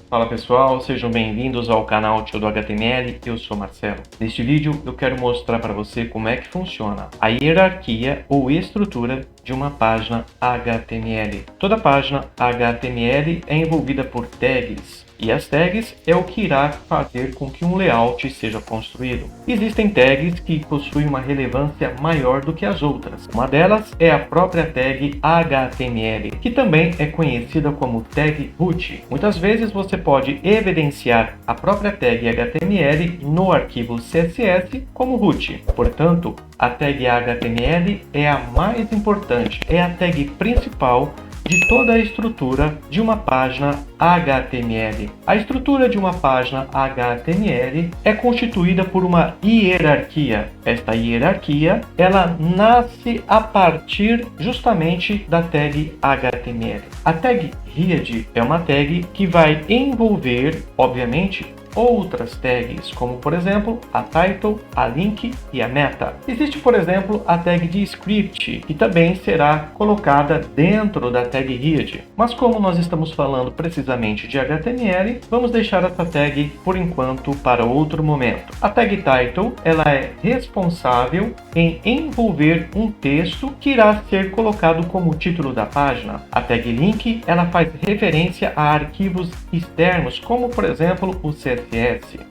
Fala pessoal, sejam bem-vindos ao canal Tio do HTML, eu sou Marcelo. Neste vídeo eu quero mostrar para você como é que funciona a hierarquia ou estrutura de uma página HTML. Toda página HTML é envolvida por tags, e as tags é o que irá fazer com que um layout seja construído. Existem tags que possuem uma relevância maior do que as outras. Uma delas é a própria tag HTML, que também é conhecida como tag root. Muitas vezes você pode evidenciar a própria tag HTML no arquivo CSS como root. Portanto, a tag HTML é a mais importante, é a tag principal de toda a estrutura de uma página HTML. A estrutura de uma página HTML é constituída por uma hierarquia. Esta hierarquia, ela nasce a partir justamente da tag HTML. A tag head é uma tag que vai envolver, obviamente, outras tags, como por exemplo a title, a link e a meta. Existe, por exemplo, a tag de script, que também será colocada dentro da tag head. Mas como nós estamos falando precisamente de HTML, vamos deixar essa tag por enquanto para outro momento. A tag title, ela é responsável em envolver um texto que irá ser colocado como título da página. A tag link, ela faz referência a arquivos externos, como por exemplo o CSS.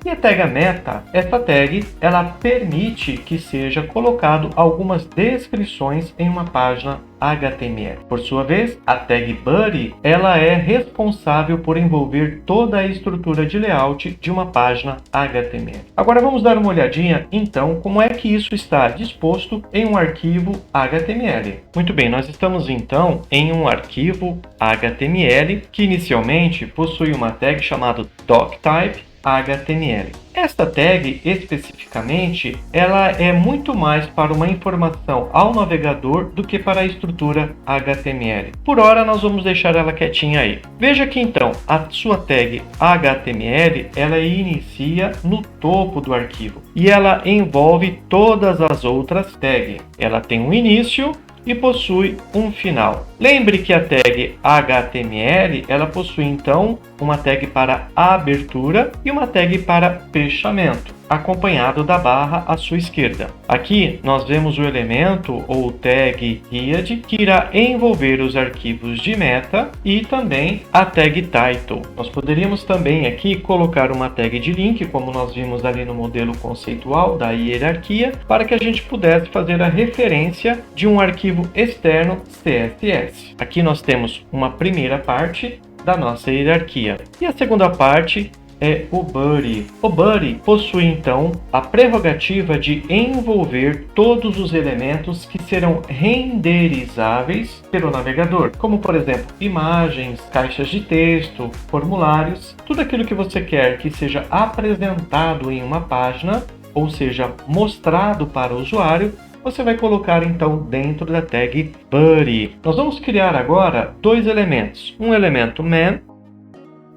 E a tag meta, essa tag, ela permite que seja colocado algumas descrições em uma página HTML. Por sua vez, a tag body, ela é responsável por envolver toda a estrutura de layout de uma página HTML. Agora vamos dar uma olhadinha, então, como é que isso está disposto em um arquivo HTML. Muito bem, nós estamos então em um arquivo HTML que inicialmente possui uma tag chamada doctype HTML. Esta tag, especificamente, ela é muito mais para uma informação ao navegador do que para a estrutura HTML. Por hora, nós vamos deixar ela quietinha aí. Veja que, então, a sua tag HTML, ela inicia no topo do arquivo e ela envolve todas as outras tags. Ela tem um início e possui um final. Lembre que a tag HTML, ela possui então uma tag para abertura e uma tag para fechamento, acompanhado da barra à sua esquerda. Aqui nós vemos o elemento ou tag head que irá envolver os arquivos de meta e também a tag title. Nós poderíamos também aqui colocar uma tag de link, como nós vimos ali no modelo conceitual da hierarquia, para que a gente pudesse fazer a referência de um arquivo externo CSS. Aqui nós temos uma primeira parte da nossa hierarquia e a segunda parte é o body. O body possui então a prerrogativa de envolver todos os elementos que serão renderizáveis pelo navegador, como por exemplo imagens, caixas de texto, formulários, tudo aquilo que você quer que seja apresentado em uma página, ou seja, mostrado para o usuário, você vai colocar então dentro da tag body. Nós vamos criar agora dois elementos, um elemento man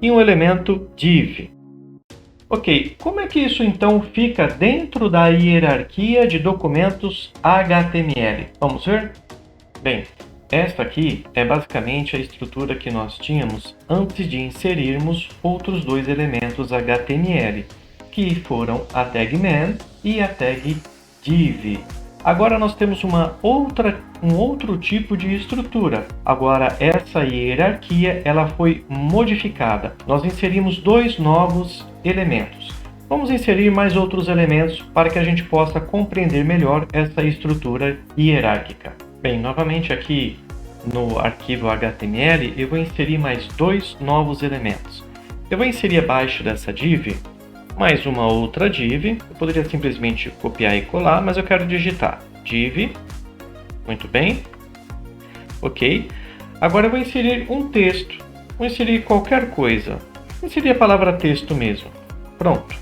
e um elemento div. Ok, como é que isso então fica dentro da hierarquia de documentos HTML? Vamos ver? Bem, esta aqui é basicamente a estrutura que nós tínhamos antes de inserirmos outros dois elementos HTML, que foram a tag man e a tag div. Agora nós temos um outro tipo de estrutura. Agora essa hierarquia ela foi modificada. Nós inserimos dois novos elementos. Vamos inserir mais outros elementos para que a gente possa compreender melhor essa estrutura hierárquica. Bem, novamente aqui no arquivo HTML eu vou inserir mais dois novos elementos. Eu vou inserir abaixo dessa div mais uma outra div. Eu poderia simplesmente copiar e colar, mas eu quero digitar div. Muito bem. Ok. Agora eu vou inserir um texto. Vou inserir qualquer coisa. Vou inserir a palavra texto mesmo. Pronto.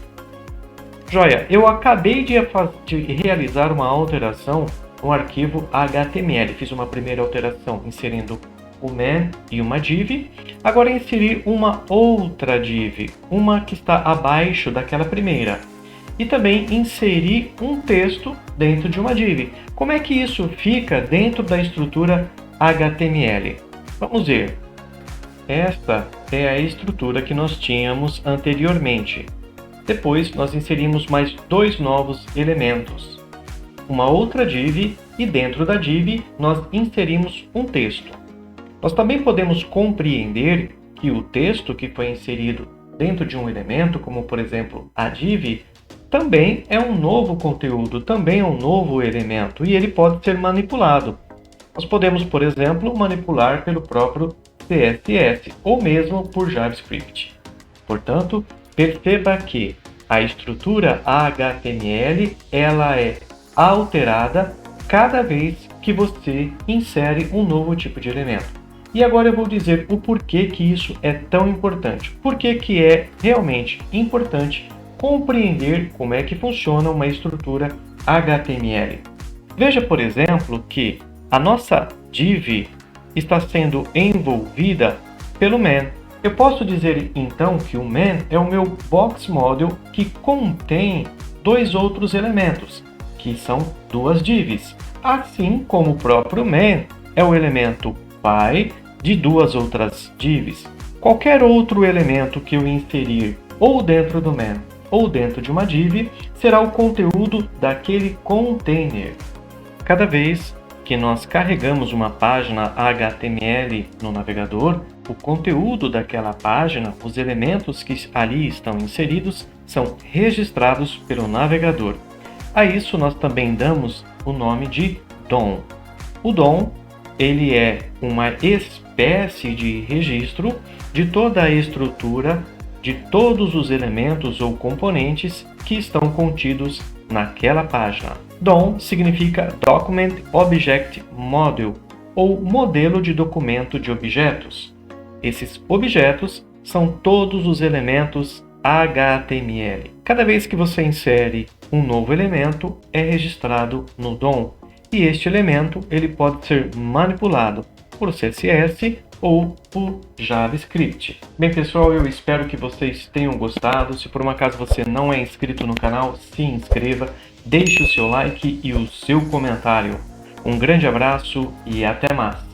Joia, eu acabei de realizar uma alteração no arquivo HTML. Fiz uma primeira alteração inserindo o man e uma div. Agora inserir uma outra div, uma que está abaixo daquela primeira. E também inserir um texto dentro de uma div. Como é que isso fica dentro da estrutura HTML? Vamos ver. Esta é a estrutura que nós tínhamos anteriormente. Depois, nós inserimos mais dois novos elementos, uma outra div, e dentro da div nós inserimos um texto. Nós também podemos compreender que o texto que foi inserido dentro de um elemento, como por exemplo a div, também é um novo conteúdo, também é um novo elemento, e ele pode ser manipulado. Nós podemos, por exemplo, manipular pelo próprio CSS ou mesmo por JavaScript. Portanto, perceba que a estrutura HTML ela é alterada cada vez que você insere um novo tipo de elemento. E agora eu vou dizer o porquê que isso é tão importante. Por que é realmente importante compreender como é que funciona uma estrutura HTML. Veja, por exemplo, que a nossa div está sendo envolvida pelo main. Eu posso dizer então que o main é o meu box model que contém dois outros elementos, que são duas divs, assim como o próprio main é o elemento pai de duas outras divs. Qualquer outro elemento que eu inserir ou dentro do main ou dentro de uma div será o conteúdo daquele container. Cada vez que nós carregamos uma página HTML no navegador, o conteúdo daquela página, os elementos que ali estão inseridos, são registrados pelo navegador. A isso nós também damos o nome de DOM. O DOM ele é uma espécie de registro de toda a estrutura, de todos os elementos ou componentes que estão contidos naquela página. DOM significa Document Object Model, ou modelo de documento de objetos. Esses objetos são todos os elementos HTML. Cada vez que você insere um novo elemento, é registrado no DOM. E este elemento ele pode ser manipulado por CSS ou por JavaScript. Bem, pessoal, eu espero que vocês tenham gostado. Se por um acaso você não é inscrito no canal, se inscreva, deixe o seu like e o seu comentário. Um grande abraço e até mais!